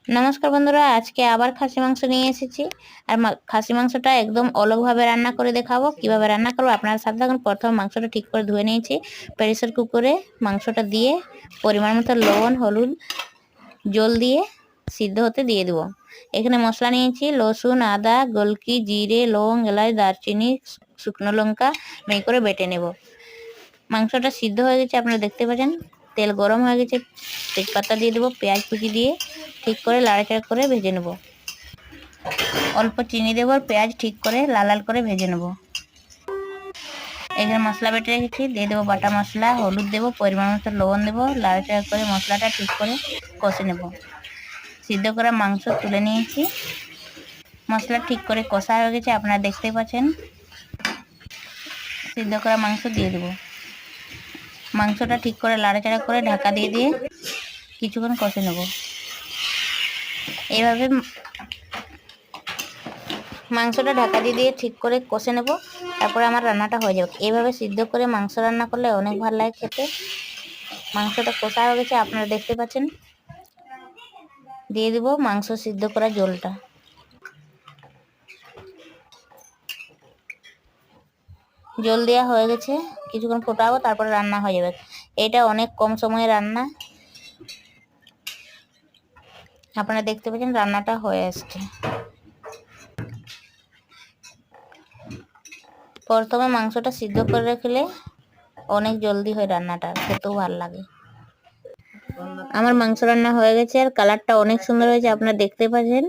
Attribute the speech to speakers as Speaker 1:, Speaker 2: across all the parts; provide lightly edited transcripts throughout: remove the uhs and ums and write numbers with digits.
Speaker 1: নমস্কার বন্ধুরা, আজকে আবার খাসি মাংস নিয়ে এসেছি। আর খাসি মাংসটা একদম অলগভাবে রান্না করে দেখাবো। কিভাবে রান্না করবো আপনারা সাথে থাকুন। প্রথমে মাংসটা ঠিক করে ধুয়ে নিয়েছি। প্রেসার কুকারে মাংসটা দিয়ে পরিমাণ মতো লবণ, হলুদ, জল দিয়ে সিদ্ধ হতে দিয়ে দেবো। এখানে মশলা নিয়েছি রসুন, আদা, গোলকি, জিরে, লং, এলাচ, দারচিনি, শুকনো লঙ্কা মিহি করে বেটে নেব। মাংসটা সিদ্ধ হয়ে গেছে, আপনারা দেখতে পাচ্ছেন। তেল গরম হয়ে গেছে, তেজপাতা দিয়ে দেবো, পেঁয়াজ কুচি দিয়ে ঠিক করে লাড়াচাড়া করে ভেজে নেব। অল্প চিনি দেবো, পেঁয়াজ ঠিক করে লাল লাল করে ভেজে নেব। এখানে মশলা বেটে রেখেছি, দিয়ে দেবো বাটা মশলা, হলুদ দেবো, পরিমাণ মতো লবণ দেবো, লাড়াচাড়া করে মশলাটা ঠিক করে কষে নেব। সিদ্ধ করা মাংস তুলে নিয়েছি, মশলা ঠিক করে কষা হয়ে গেছে, আপনারা দেখতে পাচ্ছেন। সিদ্ধ করা মাংস দিয়ে দেবো। মাংসটা ঠিক করে লাড়াচাড়া করে ঢাকা দিয়ে দিয়ে কিছুক্ষণ কষে নেব। এইভাবে মাংসটা ঢাকা দিয়ে দিয়ে ঠিক করে কষে নেব, তারপরে আমার রান্নাটা হয়ে যাবে। এইভাবে সিদ্ধ করে মাংস রান্না করলে অনেক ভালো লাগে খেতে। মাংসটা কষা হয়ে গেছে, আপনারা দেখতে পাচ্ছেন। দিয়ে দেব মাংস সিদ্ধ করা জলটা। জল দেওয়া হয়ে গেছে, কিছুক্ষণ ফোটাবো, তারপরে রান্না হয়ে যাবে। এটা অনেক কম সময়ে রান্না। আপনারা দেখতে পাচ্ছেন রান্নাটা হয়ে আসছে। প্রথমে মাংসটা সিদ্ধ করে রাখলে অনেক জলদি হয় রান্নাটা, খেতেও ভালো লাগে। আমার মাংস রান্না হয়ে গেছে, আর কালারটা অনেক সুন্দর হয়েছে, আপনারা দেখতে পাচ্ছেন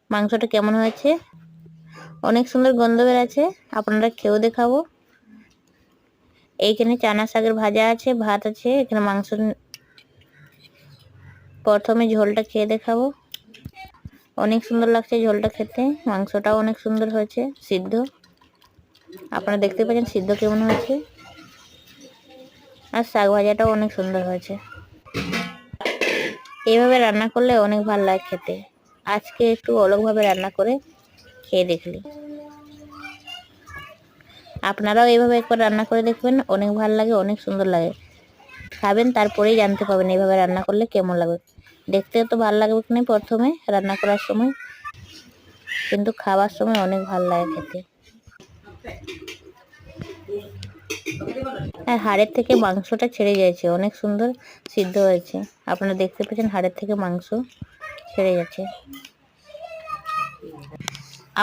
Speaker 1: মাংসটা কেমন হয়েছে। অনেক সুন্দর গন্ধ বেরাচ্ছে, আপনারা খেয়েও দেখাবো। এইখানে চানা শাকের ভাজা আছে, ভাত আছে, এখানে মাংস। প্রথমে ঝোলটা খেয়ে দেখাবো। অনেক সুন্দর লাগছে ঝোলটা খেতে, মাংসটাও অনেক সুন্দর হয়েছে সিদ্ধ। আপনারা দেখতে পাচ্ছেন সিদ্ধ কেমন হয়েছে, আর শাক ভাজাটাও অনেক সুন্দর হয়েছে। এইভাবে রান্না করলে অনেক ভালো লাগে খেতে। আজকে একটু অলগভাবে রান্না করে খেয়ে দেখলি। আপনারাও এইভাবে একবার রান্না করে দেখবেন, অনেক ভালো লাগে, অনেক সুন্দর লাগে। খাবেন, তারপরেই জানতে পাবেন এইভাবে রান্না করলে কেমন লাগবে। দেখতে তো ভালো লাগবে না প্রথমে রান্না করার সময়, কিন্তু খাওয়ার সময় অনেক ভালো লাগে খেতে। আর হাড়ের থেকে মাংসটা ছেড়ে যাচ্ছে, অনেক সুন্দর সিদ্ধ হয়েছে। আপনারা দেখতে পাচ্ছেন হাড়ের থেকে মাংস ছেড়ে যাচ্ছে।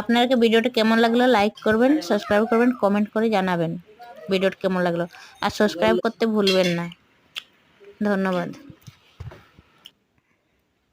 Speaker 1: আপনাদেরকে ভিডিওটা কেমন লাগলো লাইক করবেন, সাবস্ক্রাইব করবেন, কমেন্ট করে জানাবেন ভিডিওটা কেমন লাগলো। আর সাবস্ক্রাইব করতে ভুলবেন না। ধন্যবাদ।